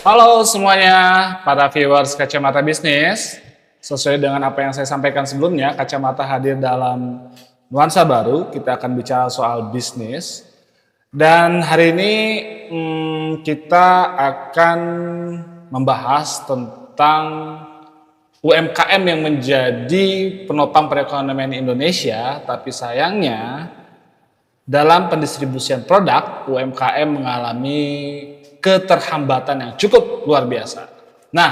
Halo semuanya, para viewers Kacamata Bisnis. Sesuai dengan apa yang saya sampaikan sebelumnya, Kacamata hadir dalam nuansa baru. Kita akan bicara soal bisnis. Dan hari ini kita akan membahas tentang UMKM yang menjadi penopang perekonomian Indonesia, tapi sayangnya dalam pendistribusian produk, UMKM mengalami keterhambatan yang cukup luar biasa. Nah,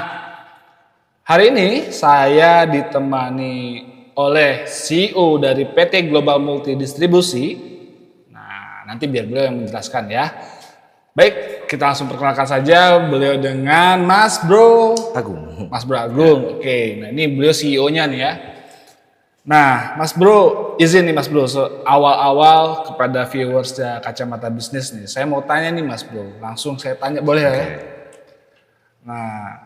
hari ini saya ditemani oleh CEO dari PT Global Multi Distribusi. Nah, nanti biar beliau yang menjelaskan ya. Baik, kita langsung perkenalkan saja beliau dengan Mas Bro Agung. Mas Bro Agung. Oke, nah ini beliau CEO-nya nih ya. Nah, Mas Bro, izin nih Mas Bro, awal-awal kepada viewers Kacamata Bisnis nih, saya mau tanya nih Mas Bro, langsung saya tanya boleh ya? Nah,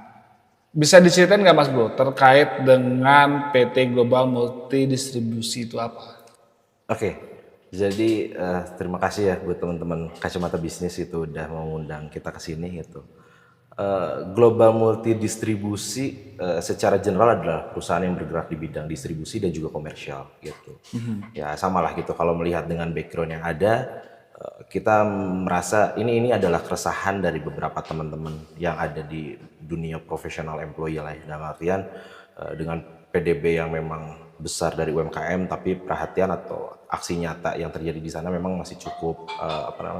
bisa diceritain nggak Mas Bro terkait dengan PT Global Multi Distribusi itu apa? Oke, jadi terima kasih ya buat teman-teman Kacamata Bisnis itu udah mengundang kita ke sini gitu. Global Multi Distribusi secara general adalah perusahaan yang bergerak di bidang distribusi dan juga komersial gitu. Ya samalah gitu kalau melihat dengan background yang ada, kita merasa ini adalah keresahan dari beberapa teman-teman yang ada di dunia profesional employee lah ya. Dalam artian dengan PDB yang memang besar dari UMKM, tapi perhatian atau aksi nyata yang terjadi di sana memang masih cukup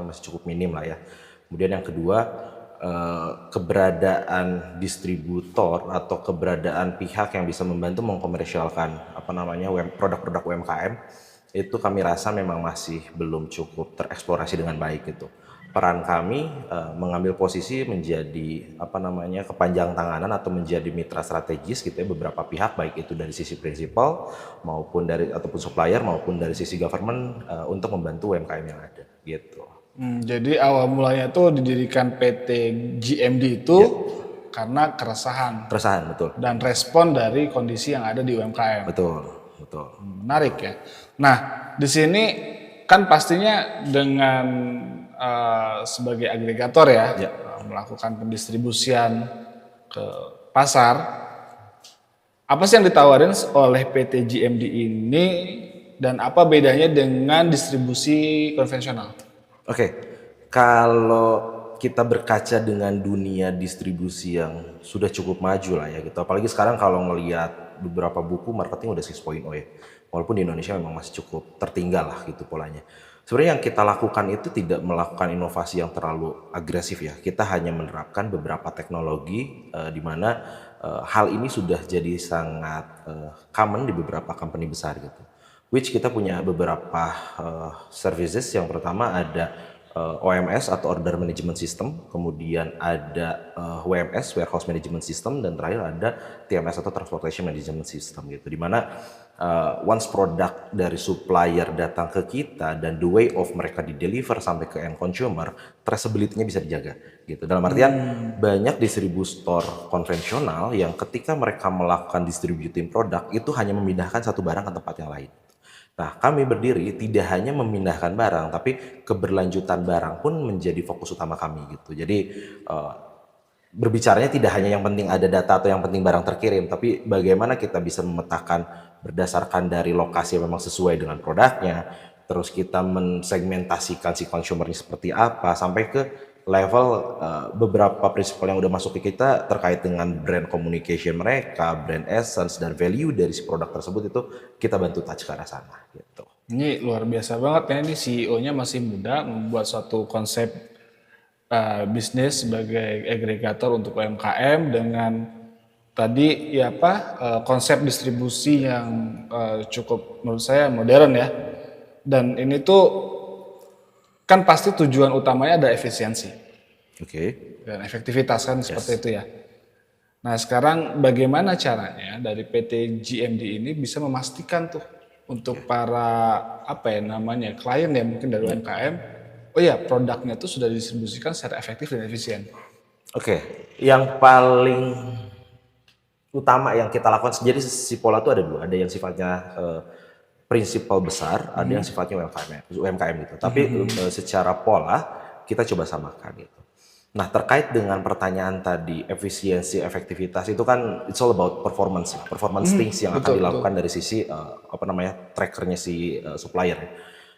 masih cukup minim lah ya. Kemudian yang kedua, keberadaan distributor atau keberadaan pihak yang bisa membantu mengkomersialkan produk-produk UMKM itu kami rasa memang masih belum cukup tereksplorasi dengan baik gitu. Peran kami mengambil posisi menjadi kepanjang tanganan atau menjadi mitra strategis gitu ya beberapa pihak, baik itu dari sisi prinsipal maupun ataupun supplier maupun dari sisi government untuk membantu UMKM yang ada gitu. Jadi awal mulanya tuh didirikan PT GMD itu karena keresahan Betul. dan respon dari kondisi yang ada di UMKM. Betul. Menarik ya. Nah, di sini kan pastinya dengan sebagai agregator ya, melakukan pendistribusian ke pasar. Apa sih yang ditawarin oleh PT GMD ini dan apa bedanya dengan distribusi konvensional? Oke, kalau kita berkaca dengan dunia distribusi yang sudah cukup maju lah ya gitu. Apalagi sekarang kalau ngelihat beberapa buku marketing udah 6.0 ya. Walaupun di Indonesia memang masih cukup tertinggal lah gitu polanya. Sebenarnya yang kita lakukan itu tidak melakukan inovasi yang terlalu agresif ya. Kita hanya menerapkan beberapa teknologi di mana hal ini sudah jadi sangat common di beberapa company besar gitu. Which kita punya beberapa services. Yang pertama ada OMS atau Order Management System, kemudian ada WMS Warehouse Management System, dan terakhir ada TMS atau Transportation Management System gitu. Dimana once produk dari supplier datang ke kita dan the way of mereka di deliver sampai ke end consumer, traceability-nya bisa dijaga gitu. Dalam artian banyak distributor konvensional yang ketika mereka melakukan distributing produk itu hanya memindahkan satu barang ke tempat yang lain. Nah, kami berdiri tidak hanya memindahkan barang, tapi keberlanjutan barang pun menjadi fokus utama kami gitu. Jadi berbicaranya tidak hanya yang penting ada data atau yang penting barang terkirim, tapi bagaimana kita bisa memetakan berdasarkan dari lokasi yang memang sesuai dengan produknya, terus kita mensegmentasikan si consumernya seperti apa, sampai ke level beberapa prinsip yang udah masuk ke kita terkait dengan brand communication mereka, brand essence, dan value dari si produk tersebut itu kita bantu touch ke arah sana gitu. Ini luar biasa banget ya, ini CEO-nya masih muda membuat suatu konsep bisnis sebagai agregator untuk UMKM dengan tadi ya konsep distribusi yang cukup menurut saya modern ya. Dan ini tuh kan pasti tujuan utamanya ada efisiensi. Dan efektivitas kan seperti itu ya. Nah sekarang bagaimana caranya dari PT GMD ini bisa memastikan tuh untuk para klien ya mungkin dari UMKM, oh ya produknya tuh sudah didistribusikan secara efektif dan efisien. Yang paling utama yang kita lakukan, jadi si pola itu ada dua, ada yang sifatnya prinsipal besar, ada yang sifatnya UMKM gitu. Tapi secara pola kita coba samakan gitu. Nah, terkait dengan pertanyaan tadi, efisiensi, efektivitas itu kan it's all about performance, performance things yang akan Betul, betul. dilakukan dari sisi trackernya si supplier.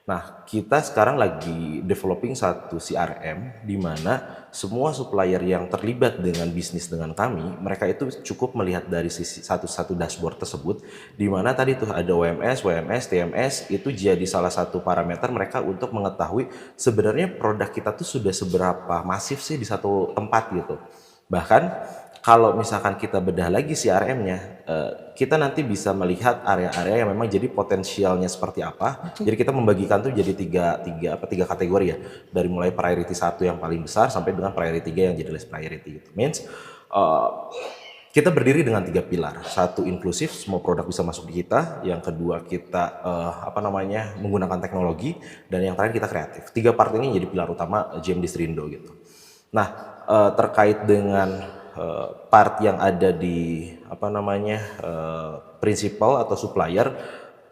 Nah, kita sekarang lagi developing satu CRM di mana semua supplier yang terlibat dengan bisnis dengan kami, mereka itu cukup melihat dari sisi satu dashboard tersebut, di mana tadi tuh ada OMS, WMS, TMS, itu jadi salah satu parameter mereka untuk mengetahui sebenarnya produk kita tuh sudah seberapa masif sih di satu tempat gitu. Bahkan kalau misalkan kita bedah lagi CRM-nya, kita nanti bisa melihat area-area yang memang jadi potensialnya seperti apa. Jadi kita membagikan tuh jadi tiga kategori ya. Dari mulai priority 1 yang paling besar sampai dengan priority 3 yang jadi less priority gitu. Means kita berdiri dengan 3 pilar. Satu, inklusif, semua produk bisa masuk di kita. Yang kedua, kita menggunakan teknologi, dan yang terakhir kita kreatif. 3 part ini jadi pilar utama GM Distrindo gitu. Nah, terkait dengan part yang ada di principal atau supplier,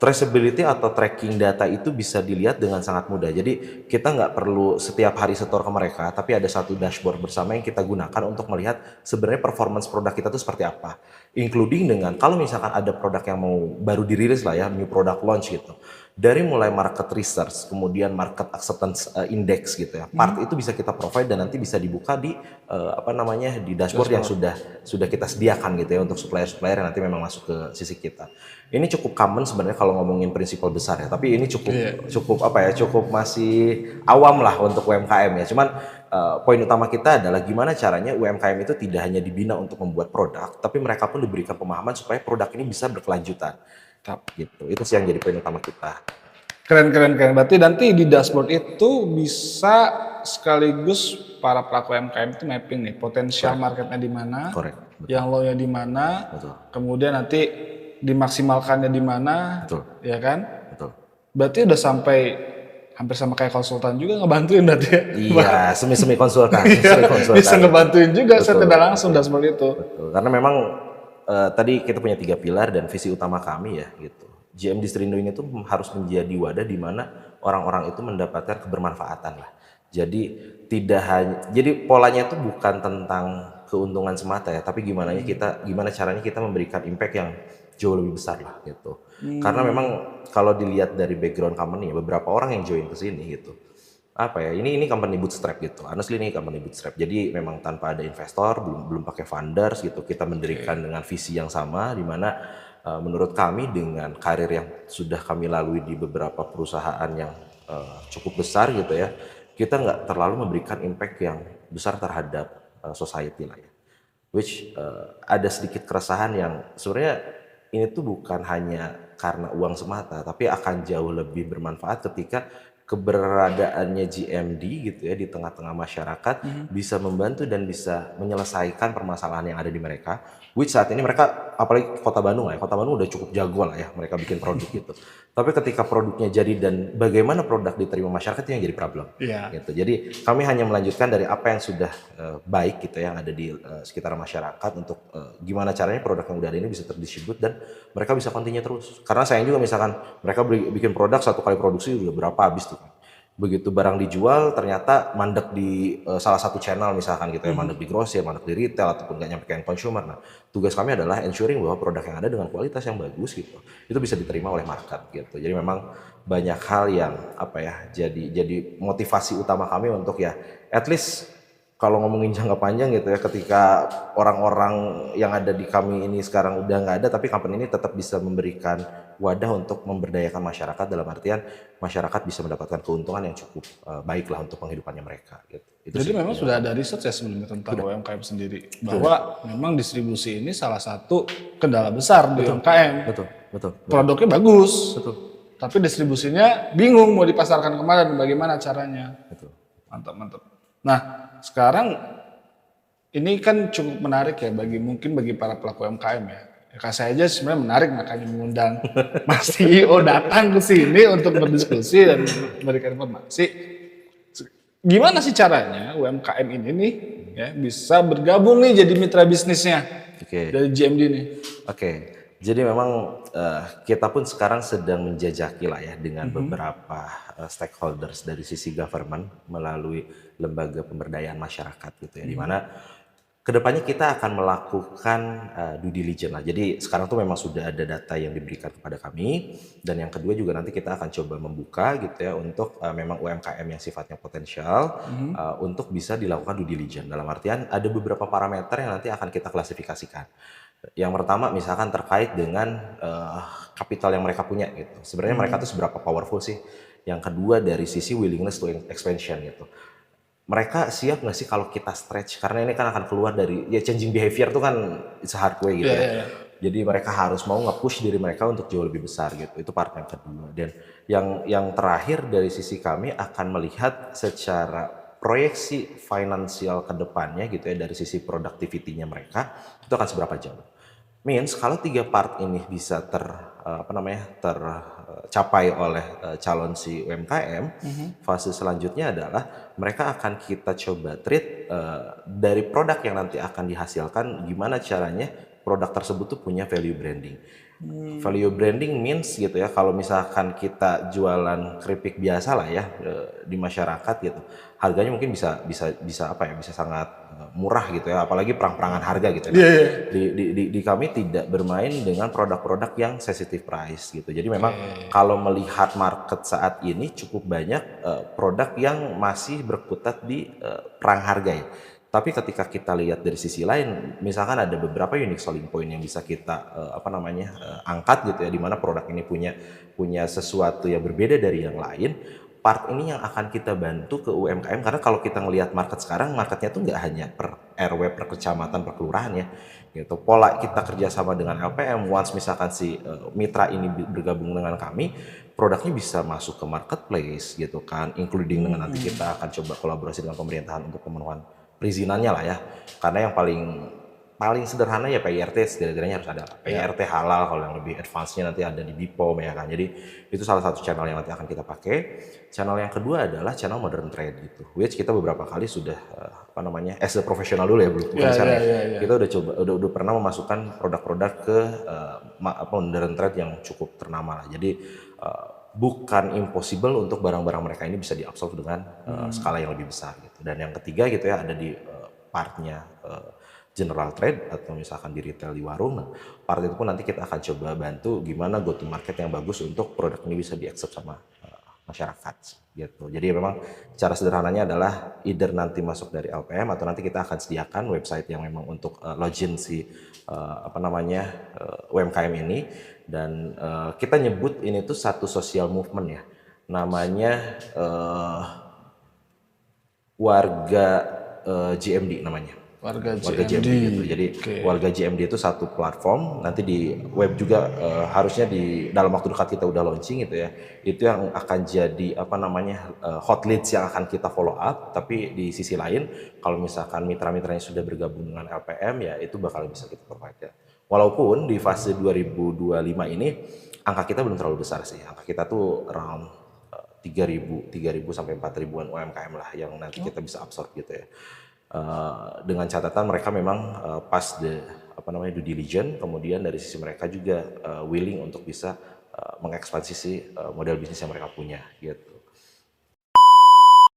traceability atau tracking data itu bisa dilihat dengan sangat mudah. Jadi kita nggak perlu setiap hari setor ke mereka, tapi ada satu dashboard bersama yang kita gunakan untuk melihat sebenarnya performance produk kita itu seperti apa. Including dengan kalau misalkan ada produk yang mau baru dirilis lah ya, new product launch gitu. Dari mulai market research, kemudian market acceptance index gitu ya. Part itu bisa kita provide dan nanti bisa dibuka di di dashboard yang sudah kita sediakan gitu ya untuk supplier-supplier yang nanti memang masuk ke sisi kita. Ini cukup common sebenarnya kalau ngomongin prinsipal besar ya, tapi ini cukup masih awam lah untuk UMKM ya. Cuman poin utama kita adalah gimana caranya UMKM itu tidak hanya dibina untuk membuat produk, tapi mereka pun diberikan pemahaman supaya produk ini bisa berkelanjutan. Gitu. Itu sih yang jadi poin utama kita. Keren. Berarti nanti di dashboard itu bisa sekaligus para pelaku UMKM itu mapping nih potensial marketnya di mana, yang low-nya di mana, kemudian nanti dimaksimalkannya di mana, ya kan? Betul. Berarti udah sampai hampir sama kayak konsultan juga ngebantuin berarti ya? Iya, semi konsultan. Bisa ngebantuin juga secara langsung dashboard itu. Betul. Karena memang tadi kita punya 3 pilar dan visi utama kami ya gitu. GM Distrindo ini tuh harus menjadi wadah di mana orang-orang itu mendapatkan kebermanfaatan lah. Jadi polanya itu bukan tentang keuntungan semata ya, tapi gimana caranya kita memberikan impact yang jauh lebih besar lah gitu. Karena memang kalau dilihat dari background company ya, beberapa orang yang join ke sini gitu. Ini company bootstrap gitu. Honestly ini company bootstrap. Jadi memang tanpa ada investor, belum pakai funders gitu. Kita mendirikan dengan visi yang sama, di mana menurut kami dengan karir yang sudah kami lalui di beberapa perusahaan yang cukup besar gitu ya, kita nggak terlalu memberikan impact yang besar terhadap society lah ya. Which ada sedikit keresahan yang sebenarnya ini tuh bukan hanya karena uang semata, tapi akan jauh lebih bermanfaat ketika keberadaannya GMD gitu ya di tengah-tengah masyarakat bisa membantu dan bisa menyelesaikan permasalahan yang ada di mereka. Which saat ini mereka, apalagi Kota Bandung lah ya, Kota Bandung udah cukup jago lah ya mereka bikin produk gitu. Tapi ketika produknya jadi dan bagaimana produk diterima masyarakat itu yang jadi problem. Gitu. Jadi kami hanya melanjutkan dari apa yang sudah baik gitu yang ada di sekitar masyarakat untuk gimana caranya produk yang udah ada ini bisa terdistribut dan mereka bisa continue terus. Karena sayang juga misalkan mereka bikin produk 1 kali produksi udah berapa habis tuh. Begitu barang dijual ternyata mandek di salah satu channel misalkan gitu ya, mandek di grosir, mandek di retail ataupun nggak nyampe ke consumer. Nah, tugas kami adalah ensuring bahwa produk yang ada dengan kualitas yang bagus gitu, itu bisa diterima oleh market gitu. Jadi memang banyak hal yang jadi motivasi utama kami untuk ya at least kalau ngomongin jangka panjang gitu ya, ketika orang-orang yang ada di kami ini sekarang udah nggak ada, tapi company ini tetap bisa memberikan wadah untuk memberdayakan masyarakat, dalam artian masyarakat bisa mendapatkan keuntungan yang cukup baik lah untuk penghidupannya mereka. Gitu. Jadi memang sudah ada research ya sebelumnya tentang UMKM sendiri, bahwa memang distribusi ini salah satu kendala besar di UMKM. Betul. Produknya bagus, tapi distribusinya bingung mau dipasarkan kemana dan bagaimana caranya. Mantap. Nah, sekarang ini kan cukup menarik ya bagi para pelaku UMKM ya. Saya aja sebenarnya menarik makanya mengundang Mas CEO datang ke sini untuk berdiskusi dan memberikan informasi. Gimana sih caranya UMKM ini nih ya bisa bergabung nih jadi mitra bisnisnya dari GMD nih? Jadi memang kita pun sekarang sedang menjajaki lah ya dengan beberapa stakeholders dari sisi government melalui lembaga pemberdayaan masyarakat gitu ya, di mana kedepannya kita akan melakukan due diligence lah. Jadi sekarang tuh memang sudah ada data yang diberikan kepada kami, dan yang kedua juga nanti kita akan coba membuka gitu ya untuk memang UMKM yang sifatnya potensial untuk bisa dilakukan due diligence. Dalam artian ada beberapa parameter yang nanti akan kita klasifikasikan. Yang pertama misalkan terkait dengan kapital yang mereka punya gitu. Sebenarnya mereka tuh seberapa powerful sih. Yang kedua dari sisi willingness to expansion gitu. Mereka siap nggak sih kalau kita stretch? Karena ini kan akan keluar dari ya changing behavior tuh kan it's a hard way gitu Iya, ya. iya, iya. Jadi mereka harus mau nge-push diri mereka untuk jauh lebih besar gitu. Itu part yang kedua. Dan yang terakhir dari sisi kami akan melihat secara proyeksi finansial ke depannya gitu ya dari sisi productivity-nya mereka itu akan seberapa jauh. Means kalau tiga part ini bisa tercapai oleh calon si UMKM, fase selanjutnya adalah mereka akan kita coba treat dari produk yang nanti akan dihasilkan, gimana caranya produk tersebut tuh punya value branding. Value branding means gitu ya, kalau misalkan kita jualan keripik biasa lah ya di masyarakat gitu, harganya mungkin bisa apa ya, bisa sangat murah gitu ya, apalagi perang-perangan harga gitu ya. Iya, iya. Di kami tidak bermain dengan produk-produk yang sensitive price gitu. Jadi memang kalau melihat market saat ini cukup banyak produk yang masih berkutat di perang harga ya. Tapi ketika kita lihat dari sisi lain, misalkan ada beberapa unique selling point yang bisa kita angkat gitu ya, di mana produk ini punya sesuatu yang berbeda dari yang lain. Part ini yang akan kita bantu ke UMKM, karena kalau kita ngelihat market sekarang, marketnya tuh nggak hanya per RW, per kecamatan, per kelurahan ya. Gitu. Pola kita kerjasama dengan LPM, once misalkan si mitra ini bergabung dengan kami, produknya bisa masuk ke marketplace gitu kan, including dengan nanti kita akan coba kolaborasi dengan pemerintahan untuk pemenuhan perizinannya lah ya. Karena yang paling sederhana ya PIRT, setidaknya harus ada PIRT halal, kalau yang lebih advance-nya nanti ada di BPOM ya kan. Jadi itu salah satu channel yang nanti akan kita pakai. Channel yang kedua adalah channel modern trade gitu, which kita beberapa kali sudah as a profesional dulu ya, belum bukan misalnya kita udah coba udah pernah memasukkan produk-produk ke modern trade yang cukup ternama lah. Jadi bukan impossible untuk barang-barang mereka ini bisa diabsorb dengan skala yang lebih besar gitu. Dan yang ketiga gitu ya, ada di partnya general trade atau misalkan di retail di warung. Nah, part itu pun nanti kita akan coba bantu gimana go to market yang bagus untuk produk ini bisa diakses sama masyarakat gitu. Jadi memang cara sederhananya adalah either nanti masuk dari LPM atau nanti kita akan sediakan website yang memang untuk login si UMKM ini, dan kita nyebut ini tuh satu social movement ya. Namanya warga GMD namanya. Warga GMD GMD. gitu. Jadi warga GMD itu satu platform, nanti di web juga harusnya di dalam waktu dekat kita udah launching gitu ya. Itu yang akan jadi hot leads yang akan kita follow up. Tapi di sisi lain, kalau misalkan mitra-mitranya sudah bergabung dengan LPM ya itu bakal bisa kita provide ya. Walaupun di fase 2025 ini angka kita belum terlalu besar sih. Angka kita tuh around 3.000 sampai 4.000-an UMKM lah yang nanti kita bisa absorb gitu ya. Dengan catatan mereka memang pas due diligence, kemudian dari sisi mereka juga willing untuk bisa mengekspansi model bisnis yang mereka punya gitu.